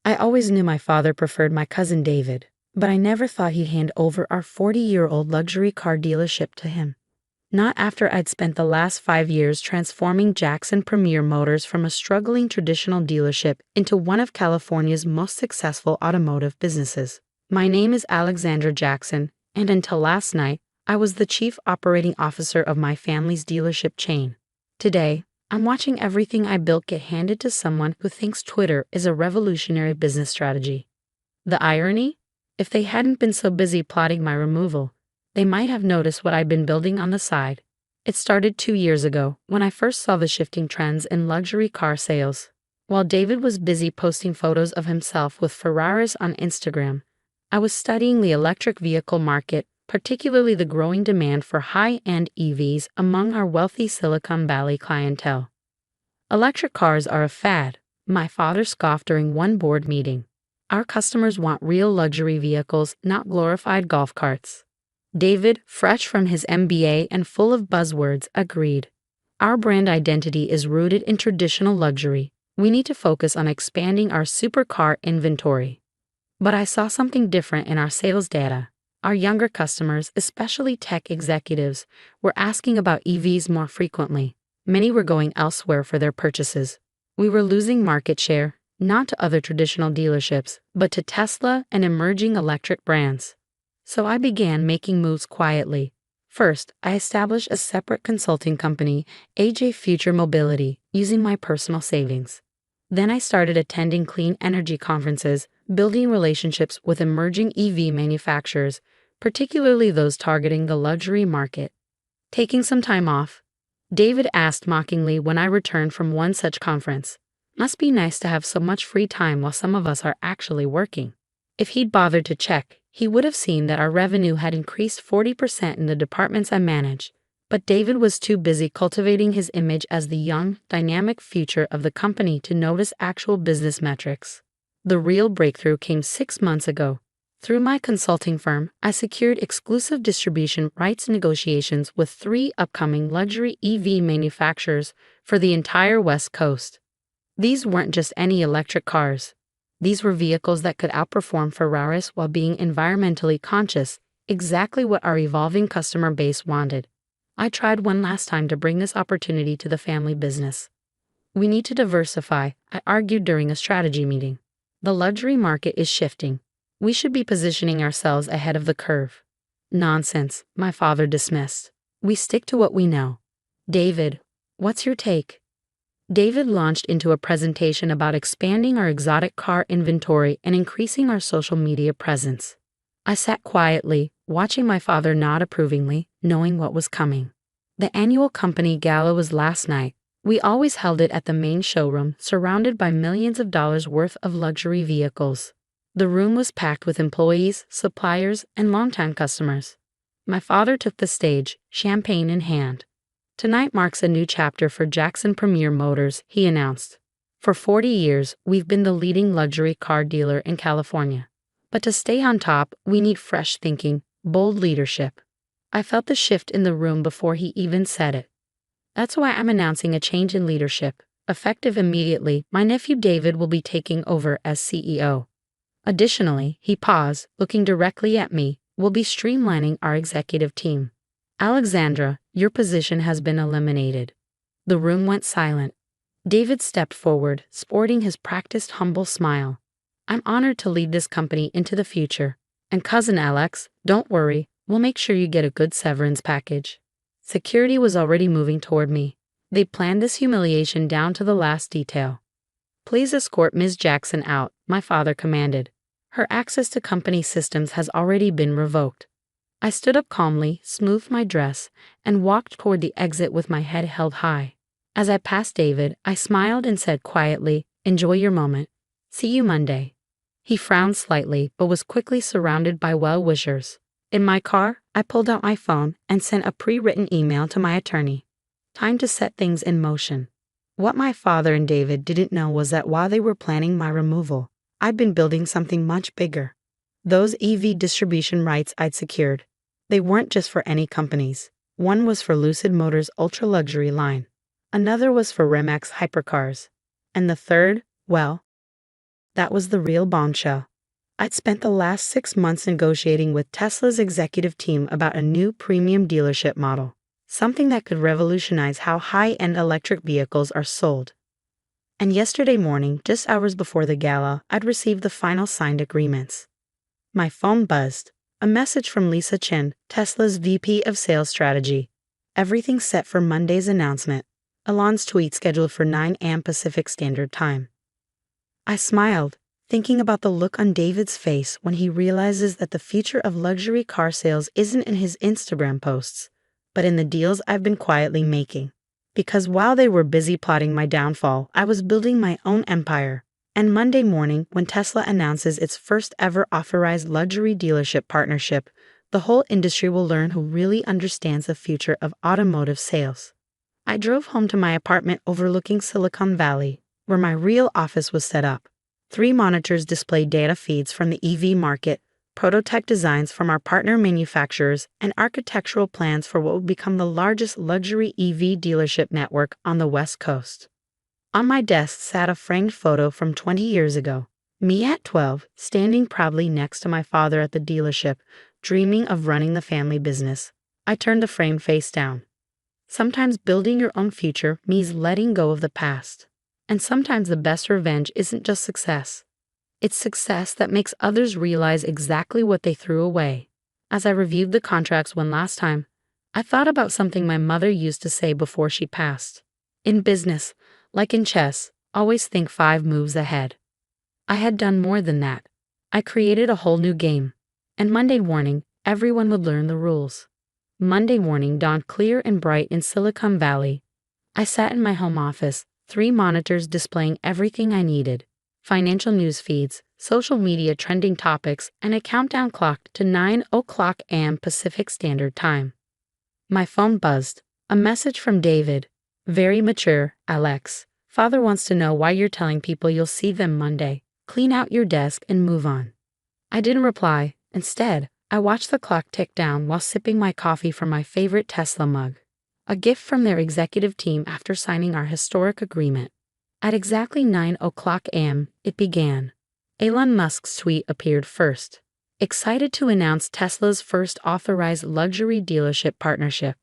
I always knew my father preferred my cousin David, but I never thought he'd hand over our 40-year-old luxury car dealership to him. Not after I'd spent the last 5 years transforming Jackson Premier Motors from a struggling traditional dealership into one of California's most successful automotive businesses. My name is Alexandra Jackson, and until last night, I was the chief operating officer of my family's dealership chain. Today, I'm watching everything I built get handed to someone who thinks Twitter is a revolutionary business strategy. The irony? If they hadn't been so busy plotting my removal, they might have noticed what I'd been building on the side. It started 2 years ago, when I first saw the shifting trends in luxury car sales. While David was busy posting photos of himself with Ferraris on Instagram, I was studying the electric vehicle market, particularly the growing demand for high-end EVs among our wealthy Silicon Valley clientele. Electric cars are a fad, my father scoffed during one board meeting. Our customers want real luxury vehicles, not glorified golf carts. David, fresh from his MBA and full of buzzwords, agreed. Our brand identity is rooted in traditional luxury. We need to focus on expanding our supercar inventory. But I saw something different in our sales data. Our younger customers, especially tech executives, were asking about EVs more frequently. Many were going elsewhere for their purchases. We were losing market share, not to other traditional dealerships, but to Tesla and emerging electric brands. So I began making moves quietly. First, I established a separate consulting company, AJ Future Mobility, using my personal savings. Then I started attending clean energy conferences, building relationships with emerging EV manufacturers, particularly those targeting the luxury market. Taking some time off, David asked mockingly when I returned from one such conference. Must be nice to have so much free time while some of us are actually working. If he'd bothered to check, he would have seen that our revenue had increased 40% in the departments I managed, but David was too busy cultivating his image as the young, dynamic future of the company to notice actual business metrics. The real breakthrough came 6 months ago. Through my consulting firm, I secured exclusive distribution rights negotiations with 3 upcoming luxury EV manufacturers for the entire West Coast. These weren't just any electric cars. These were vehicles that could outperform Ferraris while being environmentally conscious, exactly what our evolving customer base wanted. I tried one last time to bring this opportunity to the family business. We need to diversify, I argued during a strategy meeting. The luxury market is shifting. We should be positioning ourselves ahead of the curve. Nonsense, my father dismissed. We stick to what we know. David, what's your take? David launched into a presentation about expanding our exotic car inventory and increasing our social media presence. I sat quietly, watching my father nod approvingly, knowing what was coming. The annual company gala was last night. We always held it at the main showroom, surrounded by millions of dollars worth of luxury vehicles. The room was packed with employees, suppliers, and longtime customers. My father took the stage, champagne in hand. Tonight marks a new chapter for Jackson Premier Motors, he announced. For 40 years, we've been the leading luxury car dealer in California. But to stay on top, we need fresh thinking, bold leadership. I felt the shift in the room before he even said it. That's why I'm announcing a change in leadership. Effective immediately, my nephew David will be taking over as CEO. Additionally, he paused, looking directly at me, we'll be streamlining our executive team. Alexandra, your position has been eliminated. The room went silent. David stepped forward, sporting his practiced humble smile. I'm honored to lead this company into the future. And cousin Alex, don't worry, we'll make sure you get a good severance package. Security was already moving toward me. They planned this humiliation down to the last detail. Please escort Ms. Jackson out, my father commanded. Her access to company systems has already been revoked. I stood up calmly, smoothed my dress, and walked toward the exit with my head held high. As I passed David, I smiled and said quietly, enjoy your moment. See you Monday. He frowned slightly, but was quickly surrounded by well-wishers. In my car, I pulled out my phone and sent a pre-written email to my attorney. Time to set things in motion. What my father and David didn't know was that while they were planning my removal, I'd been building something much bigger. Those EV distribution rights I'd secured, they weren't just for any companies. One was for Lucid Motors' ultra-luxury line. Another was for Rimac hypercars. And the third, well, That was the real bombshell. I'd spent the last 6 months negotiating with Tesla's executive team about a new premium dealership model, something that could revolutionize how high-end electric vehicles are sold. And yesterday morning, just hours before the gala, I'd received the final signed agreements. My phone buzzed. A message from Lisa Chen, Tesla's VP of Sales Strategy. Everything set for Monday's announcement. Elon's tweet scheduled for 9 a.m. Pacific Standard Time. I smiled, thinking about the look on David's face when he realizes that the future of luxury car sales isn't in his Instagram posts, but in the deals I've been quietly making. Because while they were busy plotting my downfall, I was building my own empire. And Monday morning, when Tesla announces its first ever authorized luxury dealership partnership, the whole industry will learn who really understands the future of automotive sales. I drove home to my apartment overlooking Silicon Valley, where my real office was set up. 3 monitors displayed data feeds from the EV market, prototype designs from our partner manufacturers, and architectural plans for what would become the largest luxury EV dealership network on the West Coast. On my desk sat a framed photo from 20 years ago, me at 12, standing proudly next to my father at the dealership, dreaming of running the family business. I turned the frame face down. Sometimes building your own future means letting go of the past. And sometimes the best revenge isn't just success. It's success that makes others realize exactly what they threw away. As I reviewed the contracts one last time, I thought about something my mother used to say before she passed. In business, like in chess, always think 5 moves ahead. I had done more than that. I created a whole new game. And Monday morning, everyone would learn the rules. Monday morning dawned clear and bright in Silicon Valley. I sat in my home office, 3 monitors displaying everything I needed. Financial news feeds, social media trending topics, and a countdown clock to 9 o'clock a.m. Pacific Standard Time. My phone buzzed. A message from David. Very mature, Alex. Father wants to know why you're telling people you'll see them Monday. Clean out your desk and move on. I didn't reply. Instead, I watched the clock tick down while sipping my coffee from my favorite Tesla mug. A gift from their executive team after signing our historic agreement. At exactly 9 o'clock a.m., it began. Elon Musk's tweet appeared first. Excited to announce Tesla's first authorized luxury dealership partnership.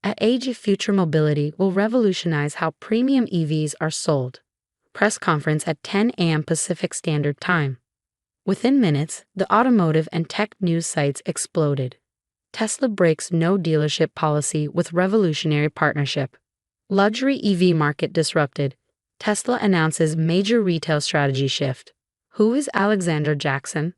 At Age of Future Mobility will revolutionize how premium EVs are sold. Press conference at 10 a.m. Pacific Standard Time. Within minutes, the automotive and tech news sites exploded. Tesla breaks no dealership policy with revolutionary partnership. Luxury EV market disrupted. Tesla announces major retail strategy shift. Who is Alexander Jackson?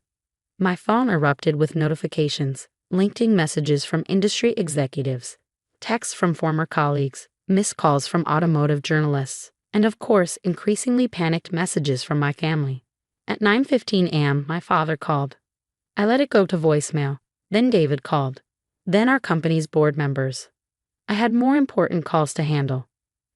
My phone erupted with notifications, LinkedIn messages from industry executives, texts from former colleagues, missed calls from automotive journalists, and of course, increasingly panicked messages from my family. At 9:15 a.m., my father called. I let it go to voicemail. Then David called. Then our company's board members. I had more important calls to handle.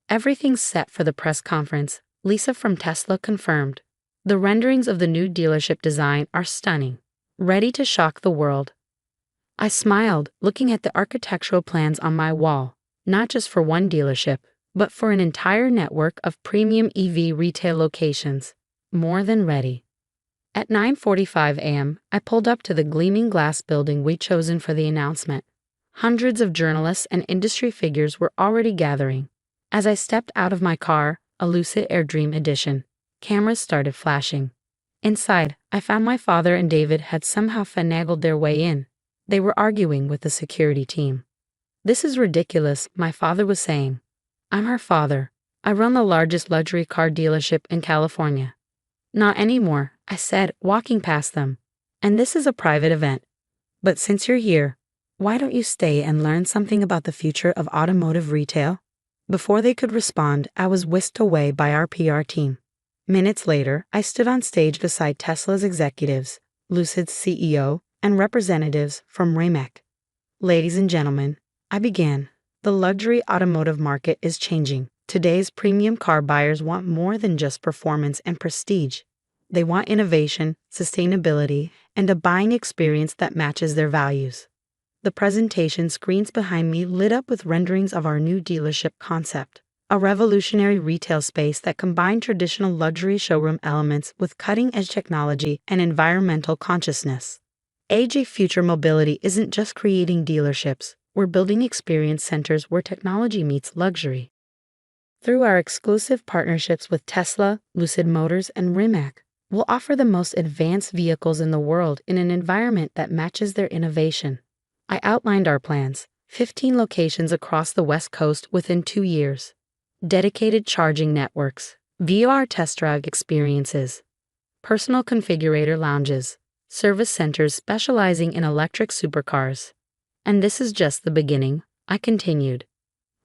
Everything's set for the press conference, Lisa from Tesla confirmed. The renderings of the new dealership design are stunning, ready to shock the world. I smiled, looking at the architectural plans on my wall, not just for one dealership, but for an entire network of premium EV retail locations. More than ready. At 9:45 a.m., I pulled up to the gleaming glass building we'd chosen for the announcement. Hundreds of journalists and industry figures were already gathering. As I stepped out of my car, a Lucid Air Dream Edition, cameras started flashing. Inside, I found my father and David had somehow finagled their way in. They were arguing with the security team. This is ridiculous, my father was saying. I'm her father. I run the largest luxury car dealership in California. Not anymore, I said, walking past them. And this is a private event. But since you're here, why don't you stay and learn something about the future of automotive retail? Before they could respond, I was whisked away by our PR team. Minutes later, I stood on stage beside Tesla's executives, Lucid's CEO, and representatives from Rimac. Ladies and gentlemen, I began. The luxury automotive market is changing. Today's premium car buyers want more than just performance and prestige. They want innovation, sustainability, and a buying experience that matches their values. The presentation screens behind me lit up with renderings of our new dealership concept. a revolutionary retail space that combined traditional luxury showroom elements with cutting-edge technology and environmental consciousness. AJ Future Mobility isn't just creating dealerships, we're building experience centers where technology meets luxury. Through our exclusive partnerships with Tesla, Lucid Motors, and Rimac, we'll offer the most advanced vehicles in the world in an environment that matches their innovation. I outlined our plans: 15 locations across the West Coast within 2 years, dedicated charging networks, VR test drive experiences, personal configurator lounges, service centers specializing in electric supercars. And this is just the beginning, I continued.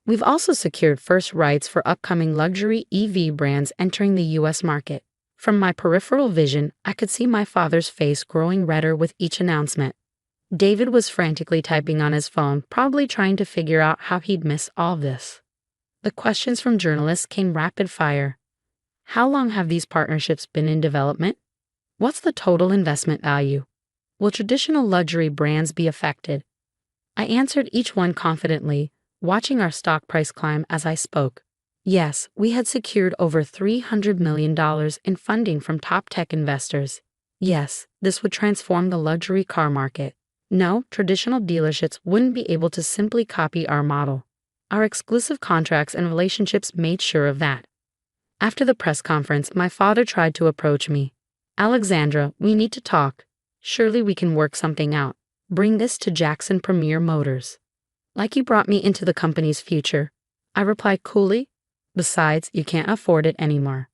We've also secured first rights for upcoming luxury EV brands entering the US market. From my peripheral vision, I could see my father's face growing redder with each announcement. David was frantically typing on his phone, probably trying to figure out how he'd miss all this. The questions from journalists came rapid fire. How long have these partnerships been in development? What's the total investment value? Will traditional luxury brands be affected? I answered each one confidently, watching our stock price climb as I spoke. Yes, we had secured over $300 million in funding from top tech investors. Yes, this would transform the luxury car market. No, traditional dealerships wouldn't be able to simply copy our model. Our exclusive contracts and relationships made sure of that. After the press conference, my father tried to approach me. Alexandra, we need to talk. Surely we can work something out. Bring this to Jackson Premier Motors. Like you brought me into the company's future. I replied coolly. Besides, you can't afford it anymore.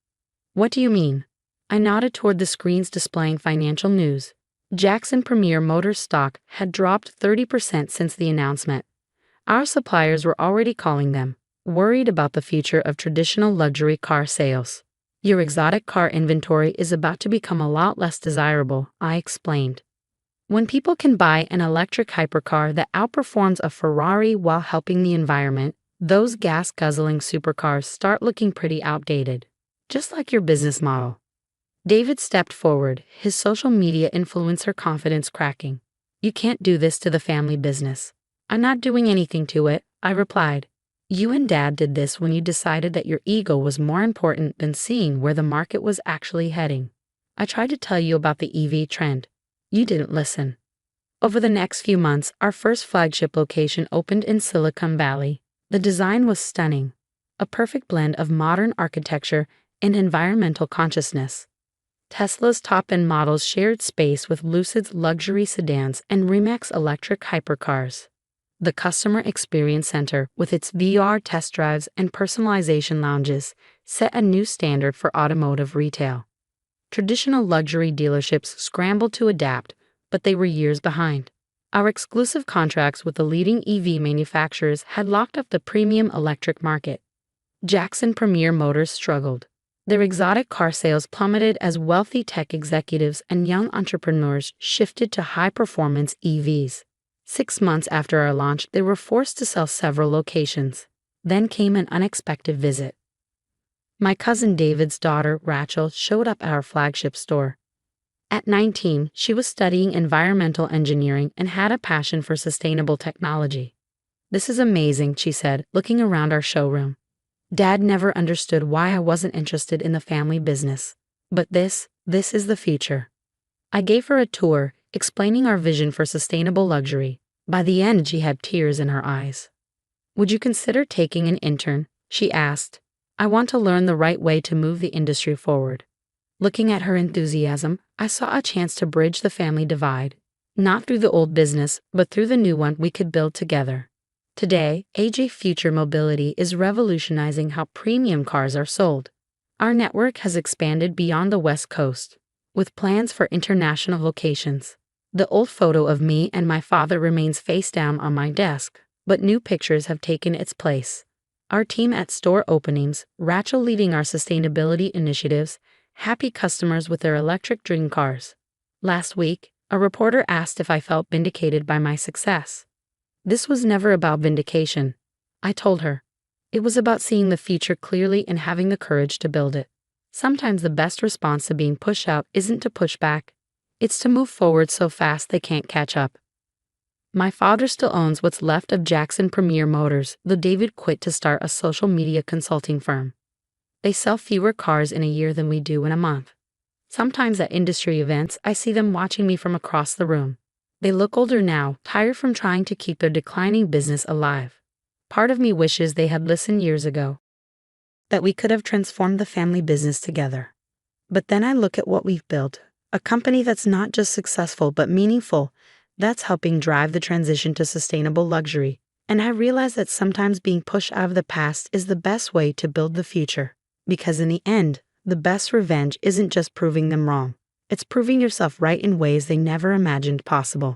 What do you mean? I nodded toward the screens displaying financial news. Jackson Premier Motors stock had dropped 30% since the announcement. Our suppliers were already calling them, worried about the future of traditional luxury car sales. Your exotic car inventory is about to become a lot less desirable, I explained. When people can buy an electric hypercar that outperforms a Ferrari while helping the environment, those gas-guzzling supercars start looking pretty outdated. Just like your business model. David stepped forward, his social media influencer confidence cracking. You can't do this to the family business. I'm not doing anything to it, I replied. You and Dad did this when you decided that your ego was more important than seeing where the market was actually heading. I tried to tell you about the EV trend. You didn't listen. Over the next few months, our first flagship location opened in Silicon Valley. The design was stunning, a perfect blend of modern architecture and environmental consciousness. Tesla's top-end models shared space with Lucid's luxury sedans and Rimac's electric hypercars. The Customer Experience Center, with its VR test drives and personalization lounges, set a new standard for automotive retail. Traditional luxury dealerships scrambled to adapt, but they were years behind. Our exclusive contracts with the leading EV manufacturers had locked up the premium electric market. Jackson Premier Motors struggled. Their exotic car sales plummeted as wealthy tech executives and young entrepreneurs shifted to high-performance EVs. 6 months after our launch, they were forced to sell several locations. Then came an unexpected visit. My cousin David's daughter, Rachel, showed up at our flagship store. At 19, she was studying environmental engineering and had a passion for sustainable technology. This is amazing, she said, looking around our showroom. Dad never understood why I wasn't interested in the family business. But this is the future. I gave her a tour, explaining our vision for sustainable luxury. By the end, she had tears in her eyes. Would you consider taking an intern? She asked. I want to learn the right way to move the industry forward. Looking at her enthusiasm, I saw a chance to bridge the family divide. Not through the old business, but through the new one we could build together. Today, AJ Future Mobility is revolutionizing how premium cars are sold. Our network has expanded beyond the West Coast, with plans for international locations. The old photo of me and my father remains face down on my desk, but new pictures have taken its place. Our team at store openings, Rachel leading our sustainability initiatives, happy customers with their electric dream cars. Last week, a reporter asked if I felt vindicated by my success. This was never about vindication. I told her. It was about seeing the future clearly and having the courage to build it. Sometimes the best response to being pushed out isn't to push back. It's to move forward so fast they can't catch up. My father still owns what's left of Jackson Premier Motors, though David quit to start a social media consulting firm. They sell fewer cars in a year than we do in a month. Sometimes at industry events, I see them watching me from across the room. They look older now, tired from trying to keep their declining business alive. Part of me wishes they had listened years ago, that we could have transformed the family business together. But then I look at what we've built, a company that's not just successful but meaningful, that's helping drive the transition to sustainable luxury. And I realize that sometimes being pushed out of the past is the best way to build the future. Because in the end, the best revenge isn't just proving them wrong. It's proving yourself right in ways they never imagined possible.